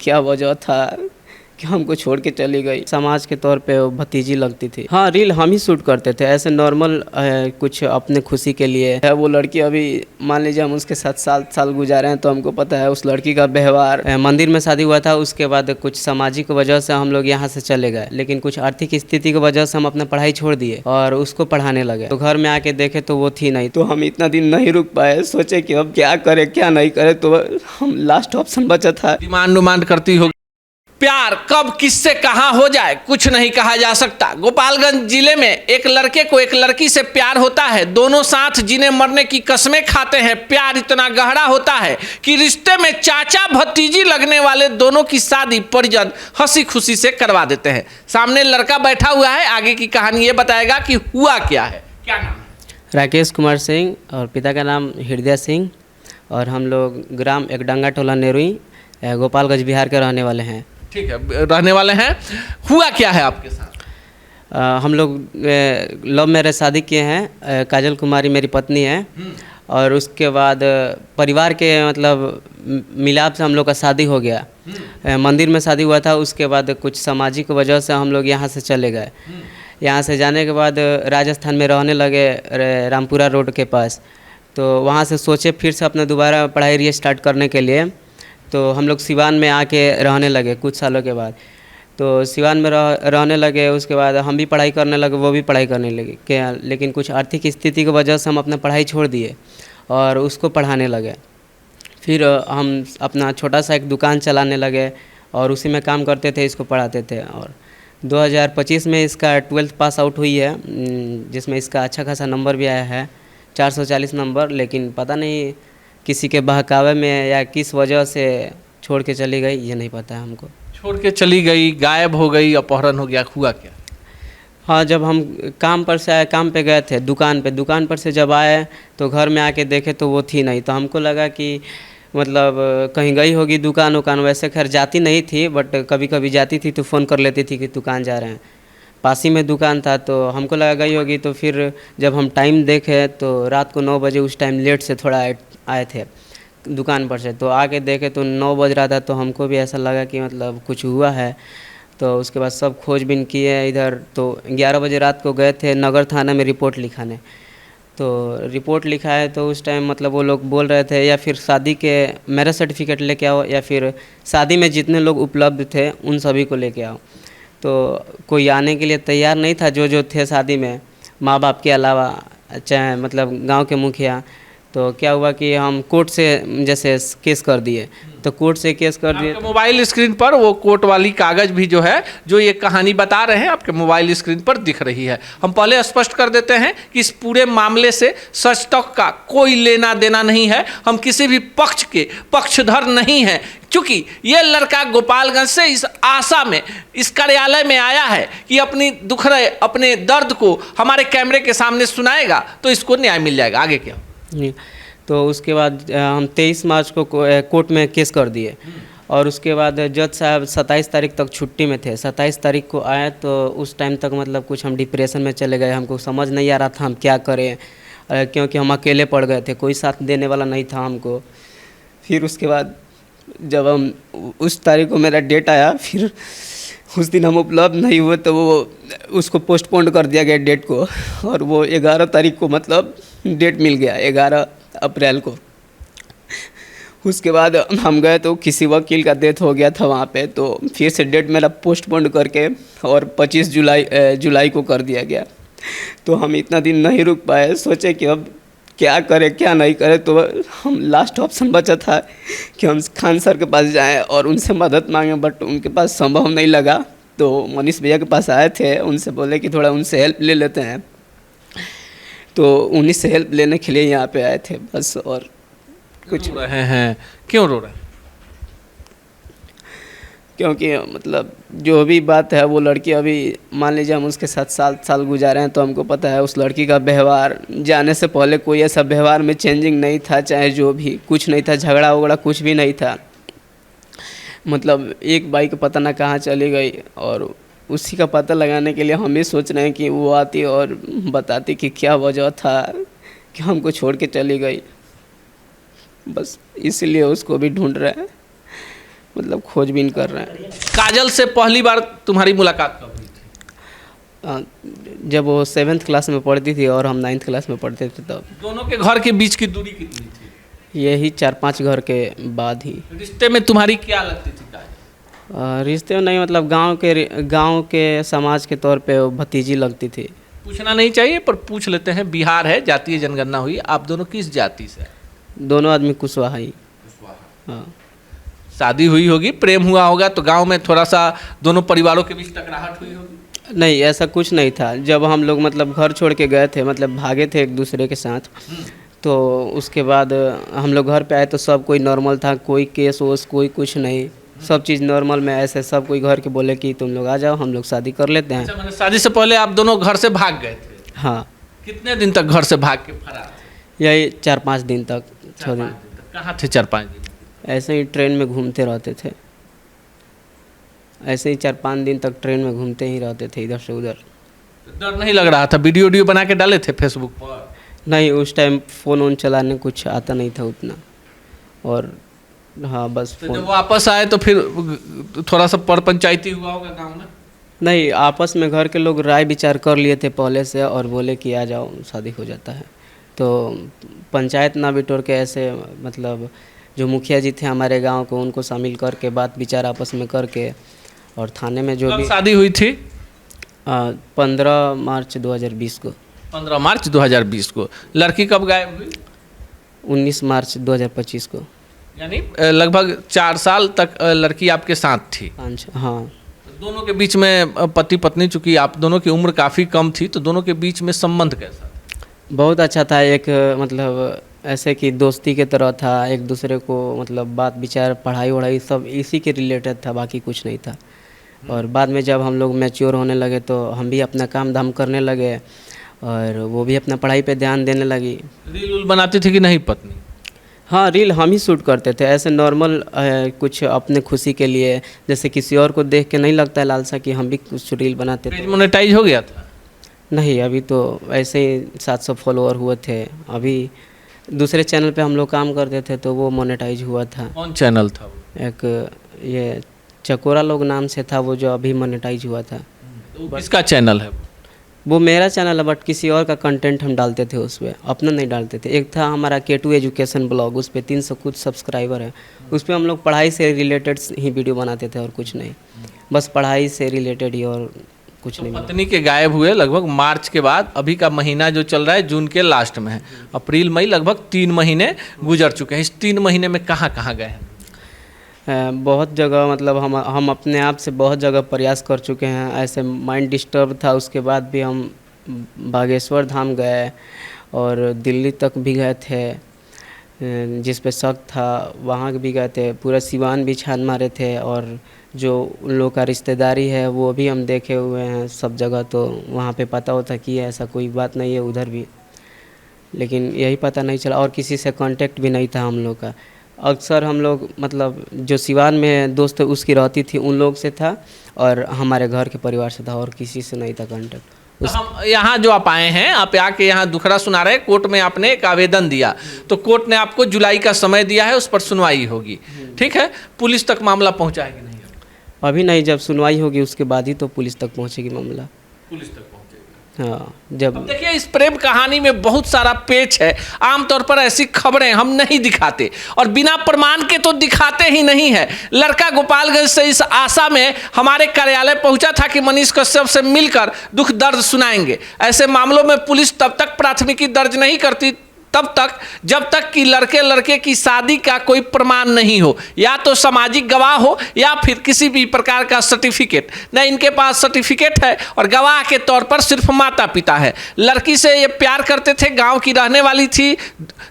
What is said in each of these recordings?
क्या वजह था कि हमको छोड़ के चली गई। समाज के तौर पे वो भतीजी लगती थी। हाँ, रील हम ही शूट करते थे, ऐसे नॉर्मल कुछ अपने खुशी के लिए है। वो लड़की अभी मान लीजिए हम उसके साथ 7 साल गुजारे हैं, तो हमको पता है उस लड़की का व्यवहार। मंदिर में शादी हुआ था, उसके बाद कुछ सामाजिक वजह से हम लोग यहाँ से चले गए, लेकिन कुछ आर्थिक स्थिति की वजह से हम अपना पढ़ाई छोड़ दिए और उसको पढ़ाने लगे। तो घर में आके देखे तो वो थी नहीं, तो हम इतना दिन नहीं रुक पाए, सोचे कि अब क्या करे क्या नहीं करे, तो हम लास्ट ऑप्शन बचा था। डिमांड करती हो। प्यार कब किससे कहाँ हो जाए कुछ नहीं कहा जा सकता। गोपालगंज जिले में एक लड़के को एक लड़की से प्यार होता है, दोनों साथ जीने मरने की कसमें खाते हैं। प्यार इतना गहरा होता है कि रिश्ते में चाचा भतीजी लगने वाले दोनों की शादी परिजन हंसी खुशी से करवा देते हैं। सामने लड़का बैठा हुआ है, आगे की कहानी ये बताएगा कि हुआ क्या है। क्या नाम है? राकेश कुमार सिंह और पिता का नाम हृदय सिंह, और हम लोग ग्राम एकदंगा टोला नेरुई गोपालगंज बिहार के रहने वाले हैं। ठीक है, रहने वाले हैं। हुआ क्या है आपके साथ? हम लोग लव मैरिज शादी किए हैं। काजल कुमारी मेरी पत्नी है, और उसके बाद परिवार के मतलब मिलाप से हम लोग का शादी हो गया। मंदिर में शादी हुआ था, उसके बाद कुछ सामाजिक वजह से हम लोग यहाँ से चले गए। यहाँ से जाने के बाद राजस्थान में रहने लगे, रामपुरा रोड के पास। तो वहाँ से सोचे फिर से अपना दोबारा पढ़ाई रीस्टार्ट करने के लिए, तो हम लोग सिवान में आके रहने लगे कुछ सालों के बाद। तो सिवान में रहने लगे, उसके बाद हम भी पढ़ाई करने लगे, वो भी पढ़ाई करने लगे क्या, लेकिन कुछ आर्थिक स्थिति की वजह से हम अपना पढ़ाई छोड़ दिए और उसको पढ़ाने लगे। फिर हम अपना छोटा सा एक दुकान चलाने लगे और उसी में काम करते थे, इसको पढ़ाते थे। और 2025 में इसका 12th पास आउट हुई है, जिसमें इसका अच्छा खासा नंबर भी आया है, 440 नंबर। लेकिन पता नहीं किसी के बहकावे में या किस वजह से छोड़ के चली गई, ये नहीं पता है हमको। छोड़ के चली गई, गायब हो गई, अपहरण हो गया, हुआ क्या? हाँ, जब हम काम पर से आए, काम पे गए थे दुकान पर से जब आए तो घर में आके देखे तो वो थी नहीं। तो हमको लगा कि मतलब कहीं गई होगी दुकान। वैसे खैर जाती नहीं थी, बट कभी कभी जाती थी तो फ़ोन कर लेती थी कि दुकान जा रहे हैं। पास ही में दुकान था, तो हमको लगा गई होगी। तो फिर जब हम टाइम देखे तो रात को 9 बजे, उस टाइम लेट से थोड़ा आए थे दुकान पर से, तो आके देखे तो 9 बज रहा था। तो हमको भी ऐसा लगा कि मतलब कुछ हुआ है। तो उसके बाद सब खोजबीन किए इधर। तो 11 बजे रात को गए थे नगर थाना में रिपोर्ट लिखाने। तो रिपोर्ट लिखा है तो उस टाइम मतलब वो लोग बोल रहे थे या फिर शादी के मैरिज सर्टिफिकेट लेके आओ, या फिर शादी में जितने लोग उपलब्ध थे उन सभी को लेके आओ। तो कोई आने के लिए तैयार नहीं था, जो थे शादी में, माँ बाप के अलावा, चाहे मतलब गांव के मुखिया। तो क्या हुआ कि हम कोर्ट से जैसे केस कर दिए, तो कोर्ट से केस कर दिए। मोबाइल स्क्रीन पर वो कोर्ट वाली कागज भी जो है, जो ये कहानी बता रहे हैं, आपके मोबाइल स्क्रीन पर दिख रही है। हम पहले स्पष्ट कर देते हैं कि इस पूरे मामले से सच तक का कोई लेना देना नहीं है। हम किसी भी पक्ष के पक्षधर नहीं हैं, क्योंकि ये लड़का गोपालगंज से इस आशा में इस कार्यालय में आया है कि अपनी दुखड़े अपने दर्द को हमारे कैमरे के सामने सुनाएगा तो इसको न्याय मिल जाएगा। आगे क्या? तो उसके बाद हम 23 मार्च को कोर्ट में केस कर दिए, और उसके बाद जज साहब 27 तारीख तक छुट्टी में थे। 27 तारीख को आए तो उस टाइम तक मतलब कुछ हम डिप्रेशन में चले गए। हमको समझ नहीं आ रहा था हम क्या करें, क्योंकि हम अकेले पड़ गए थे, कोई साथ देने वाला नहीं था हमको। फिर उसके बाद जब हम उस तारीख को मेरा डेट आया, फिर उस दिन हम उपलब्ध नहीं हुए, तो वो उसको पोस्टपोन कर दिया गया डेट को, और वो 11 तारीख को मतलब डेट मिल गया, 11 अप्रैल को। उसके बाद हम गए तो किसी वकील का डेथ हो गया था वहाँ पे, तो फिर से डेट मेरा पोस्टपोन करके और 25 जुलाई को कर दिया गया। तो हम इतना दिन नहीं रुक पाए, सोचे कि अब क्या करें क्या नहीं करें। तो हम लास्ट ऑप्शन बचा था कि हम खान सर के पास जाएं और उनसे मदद मांगें, बट उनके पास संभव नहीं लगा। तो मनीष भैया के पास आए थे, उनसे बोले कि थोड़ा उनसे हेल्प ले लेते हैं। तो उन्हीं से हेल्प लेने के लिए यहाँ पे आए थे बस, और कुछ। रो रहे हैं? क्यों रो रहे हैं? क्योंकि मतलब जो भी बात है, वो लड़की अभी मान लीजिए हम उसके साथ 7 साल गुजारे हैं, तो हमको पता है उस लड़की का व्यवहार। जाने से पहले कोई ऐसा व्यवहार में चेंजिंग नहीं था, चाहे जो भी कुछ नहीं था, झगड़ा वगड़ा कुछ भी नहीं था। मतलब एक बाइक पता ना कहाँ चली गई, और उसी का पता लगाने के लिए हम ही सोच रहे हैं कि वो आती और बताती कि क्या वजह था कि हमको छोड़ के चली गई। बस इसलिए उसको भी ढूंढ रहे हैं। मतलब खोजबीन कर रहे हैं। काजल से पहली बार तुम्हारी मुलाकात कब हुई थी? जब वो 7th क्लास में पढ़ती थी और हम 9th क्लास में पढ़ते थे तब। दोनों के घर के बीच की दूरी कितनी थी? यही 4-5 घर के बाद ही। रिश्ते में तुम्हारी क्या लगती थी काजल? रिश्ते में नहीं, मतलब गांव के समाज के तौर पे वो भतीजी लगती थी। पूछना नहीं चाहिए पर पूछ लेते हैं। बिहार है, जातीय जनगणना हुई, आप दोनों किस जाति से? दोनों आदमी कुशवाहा ही। हाँ। शादी हुई होगी, प्रेम हुआ होगा, तो गांव में थोड़ा सा दोनों परिवारों के बीच टकराहट हुई होगी? नहीं, ऐसा कुछ नहीं था। जब हम लोग मतलब घर छोड़ के गए थे, मतलब भागे थे एक दूसरे के साथ, तो उसके बाद हम लोग घर पे आए तो सब कोई नॉर्मल था, कोई केस वोस कोई कुछ नहीं, सब चीज़ नॉर्मल में। ऐसे सब कोई घर के बोले कि तुम लोग आ जाओ, हम लोग शादी कर लेते हैं। अच्छा, मैंने शादी से पहले आप दोनों घर से भाग गए थे? हाँ। कितने दिन तक घर से भाग के फरार थे? यही 4-5 दिन तक, 6 दिन। कहाँ थे 4-5 दिन? ऐसे ही ट्रेन में घूमते रहते थे। ऐसे ही 4-5 दिन तक ट्रेन में घूमते ही रहते थे इधर से उधर। डर नहीं लग रहा था? वीडियो बना के डाले थे फेसबुक पर? नहीं, उस टाइम फ़ोन वोन चलाने कुछ आता नहीं था उतना। और हाँ, बस तो फ़ोन। जब वापस आए तो फिर थोड़ा सा पर पंचायती हुआ होगा गांव में? नहीं, आपस में घर के लोग राय विचार कर लिए थे पहले से और बोले कि आ जाओ, शादी हो जाता है। तो पंचायत ना बिटोर के ऐसे, मतलब जो मुखिया जी थे हमारे गांव को, उनको शामिल करके बात विचार आपस में करके, और थाने में जो कब भी। शादी हुई थी? 15 मार्च 2020 को। 15 मार्च 2020 को। लड़की कब गायब हुई? 19 मार्च 2025 को। यानी लगभग 4 साल तक लड़की आपके साथ थी? 5। हाँ। दोनों के बीच में पति पत्नी, चूंकि आप दोनों की उम्र काफ़ी कम थी, तो दोनों के बीच में संबंध कैसा था? बहुत अच्छा था। एक मतलब ऐसे कि दोस्ती के तरह था, एक दूसरे को मतलब बात विचार, पढ़ाई वढ़ाई सब इसी के रिलेटेड था, बाकी कुछ नहीं था। और बाद में जब हम लोग मैच्योर होने लगे तो हम भी अपना काम धाम करने लगे और वो भी अपना पढ़ाई पे ध्यान देने लगी। रील उल बनाती थी कि नहीं पत्नी? हाँ, रील हम ही शूट करते थे, ऐसे नॉर्मल कुछ अपने खुशी के लिए। जैसे किसी और को देख के नहीं लगता है लालसा कि हम भी कुछ रील बनाते पेज थे। मोनेटाइज हो गया था? नहीं, अभी तो ऐसे ही 700 फॉलोअर हुए थे। अभी दूसरे चैनल पे हम लोग काम करते थे तो वो मोनेटाइज हुआ था। कौन चैनल था वो? एक ये चकोरा लोग नाम से था वो, जो अभी मोनेटाइज हुआ था। तो किसका चैनल है वो मेरा चैनल है, बट किसी और का कंटेंट हम डालते थे उस पर, अपना नहीं डालते थे। एक था हमारा K2 एजुकेशन ब्लॉग, उस पर 300 कुछ सब्सक्राइबर है। उस पर हम लोग पढ़ाई से रिलेटेड ही वीडियो बनाते थे और कुछ नहीं, बस पढ़ाई से रिलेटेड ही, और कुछ नहीं। पत्नी के गायब हुए लगभग मार्च के बाद, अभी का महीना जो चल रहा है जून के लास्ट में है, अप्रैल मई लगभग 3 महीने गुजर चुके हैं। इस 3 महीने में कहाँ कहाँ गए हैं? बहुत जगह, मतलब हम अपने आप से बहुत जगह प्रयास कर चुके हैं। ऐसे माइंड डिस्टर्ब था, उसके बाद भी हम बागेश्वर धाम गए और दिल्ली तक भी गए थे, जिस पे शक था वहाँ भी गए थे। पूरा सिवान भी छान मारे थे, और जो उन लोग का रिश्तेदारी है वो भी हम देखे हुए हैं सब जगह। तो वहाँ पे पता होता कि ऐसा कोई बात नहीं है उधर भी, लेकिन यही पता नहीं चला, और किसी से कांटेक्ट भी नहीं था हम लोग का। अक्सर हम लोग मतलब जो सिवान में दोस्त उसकी रहती थी उन लोग से था, और हमारे घर के परिवार से था, और किसी से नहीं था कांटेक्ट। तो हम यहाँ जो आप आए हैं, आप आके यहाँ दुखड़ा सुना रहे, कोर्ट में आपने एक आवेदन दिया, तो कोर्ट ने आपको जुलाई का समय दिया है, उस पर सुनवाई होगी, ठीक है? पुलिस तक मामला पहुँचा है कि नहीं? अभी नहीं, जब सुनवाई होगी उसके बाद ही तो पुलिस तक पहुँचेगी मामला। पुलिस तक पहुँचेगा। हाँ, जब देखिए, इस प्रेम कहानी में बहुत सारा पेच है। आमतौर पर ऐसी खबरें हम नहीं दिखाते, और बिना प्रमाण के तो दिखाते ही नहीं है। लड़का गोपालगंज से इस आशा में हमारे कार्यालय पहुंचा था कि मनीष कश्यप से मिलकर दुख दर्द सुनाएंगे। ऐसे मामलों में पुलिस तब तक प्राथमिकी दर्ज नहीं करती तब तक जब तक कि लड़के लड़के की शादी का कोई प्रमाण नहीं हो, या तो सामाजिक गवाह हो या फिर किसी भी प्रकार का सर्टिफिकेट। न इनके पास सर्टिफिकेट है, और गवाह के तौर पर सिर्फ माता पिता है। लड़की से ये प्यार करते थे, गांव की रहने वाली थी,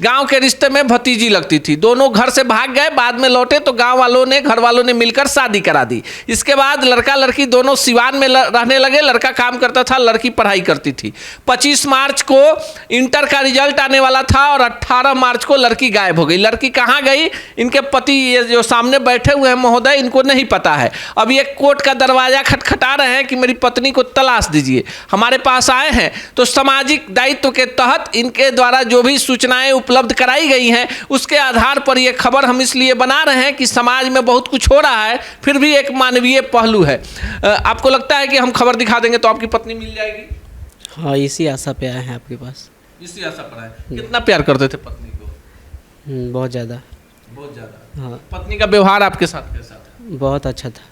गांव के रिश्ते में भतीजी लगती थी। दोनों घर से भाग गए, बाद में लौटे तो गाँव वालों ने, घर वालों ने मिलकर शादी करा दी। इसके बाद लड़का लड़की दोनों सिवान में रहने लगे। लड़का काम करता था, लड़की पढ़ाई करती थी। 25 मार्च को इंटर का रिजल्ट आने वाला वाला था और 18 मार्च को लड़की गायब हो गई। लड़की कहाँ गई, इनके पति ये जो सामने बैठे हुए हैं महोदय, इनको नहीं पता है। अब ये कोर्ट का दरवाजा खटखटा रहे हैं कि मेरी पत्नी को तलाश दीजिए। हमारे पास आए हैं तो सामाजिक दायित्व के तहत इनके द्वारा जो भी सूचनाएं उपलब्ध कराई गई हैं उसके आधार पर ये खबर हम इसलिए बना रहे हैं कि समाज में बहुत कुछ हो रहा है, फिर भी एक मानवीय पहलू है। आपको लगता है कि हम खबर दिखा देंगे तो आपकी पत्नी मिल जाएगी? हाँ, इसी आशा पे आए हैं आपके पास। इसी आशा पर आए। कितना प्यार करते थे पत्नी को? बहुत ज़्यादा। बहुत ज़्यादा। हाँ, पत्नी का व्यवहार आपके साथ कैसा था? बहुत अच्छा था।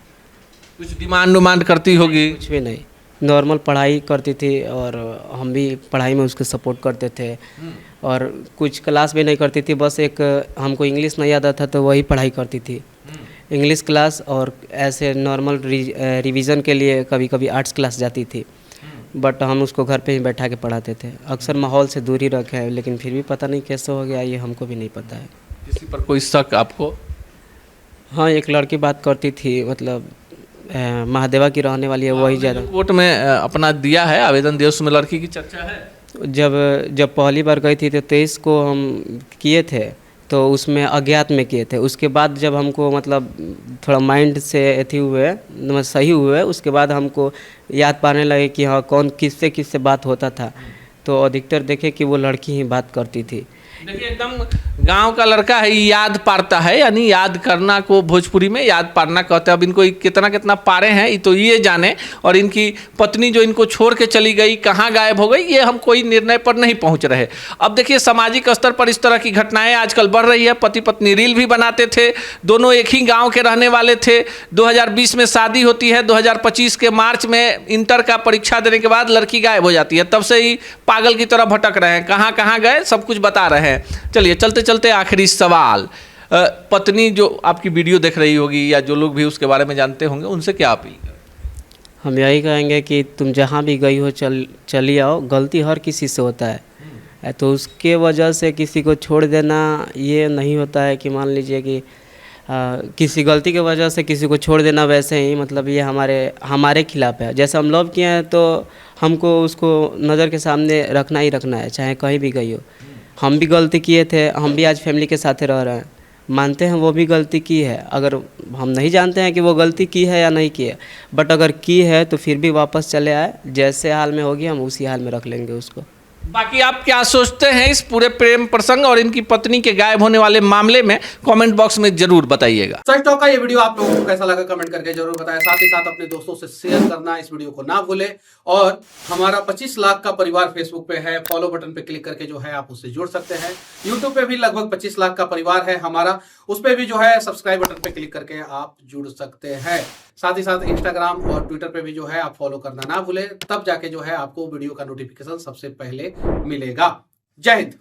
कुछ डिमांड करती होगी? कुछ भी नहीं, नॉर्मल पढ़ाई करती थी और हम भी पढ़ाई में उसके सपोर्ट करते थे। और कुछ क्लास भी नहीं करती थी, बस एक हमको इंग्लिश नहीं आता था तो वही पढ़ाई करती थी, इंग्लिश क्लास। और ऐसे नॉर्मल रिवीजन के लिए कभी कभी आर्ट्स क्लास जाती थी, बट हम उसको घर पे ही बैठा के पढ़ाते थे। अक्सर माहौल से दूर ही रखे हैं, लेकिन फिर भी पता नहीं कैसे हो गया, ये हमको भी नहीं पता है। किसी पर कोई शक आपको? हाँ, एक लड़की बात करती थी, मतलब महादेवा की रहने वाली है, वही ज़्यादा। कोर्ट में अपना दिया है आवेदन दिया, उसमें लड़की की चर्चा है। जब पहली बार गई थी तो 23 को हम किए थे, तो उसमें अज्ञात में किए थे। उसके बाद जब हमको मतलब थोड़ा माइंड से अथी हुए, मतलब सही हुए, उसके बाद हमको याद पाने लगे कि हाँ कौन किससे बात होता था, तो अधिकतर देखे कि वो लड़की ही बात करती थी। देखिए एकदम गांव का लड़का है, याद पारता है, यानी याद करना को भोजपुरी में याद पारना कहते हैं। अब इनको कितना कितना पारे हैं तो ये जाने, और इनकी पत्नी जो इनको छोड़ के चली गई, कहाँ गायब हो गई, ये हम कोई निर्णय पर नहीं पहुंच रहे। अब देखिए सामाजिक स्तर पर इस तरह की घटनाएं आजकल बढ़ रही है। पति पत्नी रील भी बनाते थे, दोनों एक ही गाँव के रहने वाले थे। 2020 में शादी होती है, 2025 के मार्च में इंटर का परीक्षा देने के बाद लड़की गायब हो जाती है। तब से ही पागल की तरह भटक रहे हैं, कहाँ कहाँ गए सब कुछ बता रहे हैं। चलिए चलते चलते आखिरी सवाल, पत्नी जो आपकी वीडियो देख रही होगी या जो लोग भी उसके बारे में जानते होंगे, उनसे क्या अपील करें? हम यही कहेंगे कि तुम जहाँ भी गई हो चली आओ। गलती हर किसी से होता है, तो उसके वजह से किसी को छोड़ देना ये नहीं होता है कि मान लीजिए कि किसी गलती की वजह से किसी को छोड़ देना, वैसे ही मतलब ये हमारे खिलाफ है। जैसे हम लव किए हैं तो हमको उसको नज़र के सामने रखना ही रखना है, चाहे कहीं भी गई हो। हम भी गलती किए थे, हम भी आज फैमिली के साथ रह रहे हैं, मानते हैं वो भी गलती की है। अगर हम नहीं जानते हैं कि वो गलती की है या नहीं की है, बट अगर की है तो फिर भी वापस चले आए, जैसे हाल में होगी हम उसी हाल में रख लेंगे उसको। बाकी आप क्या सोचते हैं इस पूरे प्रेम प्रसंग और इनकी पत्नी के गायब होने वाले मामले में, कमेंट बॉक्स में जरूर बताइएगा। सच टॉक का ये वीडियो आप लोगों को कैसा लगा कमेंट करके जरूर बताएं। साथ ही साथ अपने दोस्तों से शेयर करना इस वीडियो को ना भूलें। और हमारा 25 लाख का परिवार फेसबुक पे है, फॉलो बटन पे क्लिक करके जो है आप उससे जुड़ सकते हैं। यूट्यूब पे भी लगभग 25 लाख का परिवार है हमारा, उस पे भी जो है सब्सक्राइब बटन पे क्लिक करके आप जुड़ सकते हैं। साथ ही साथ इंस्टाग्राम और ट्विटर पे भी जो है आप फॉलो करना ना भूलें, तब जाके जो है आपको वीडियो का नोटिफिकेशन सबसे पहले मिलेगा। जय हिंद।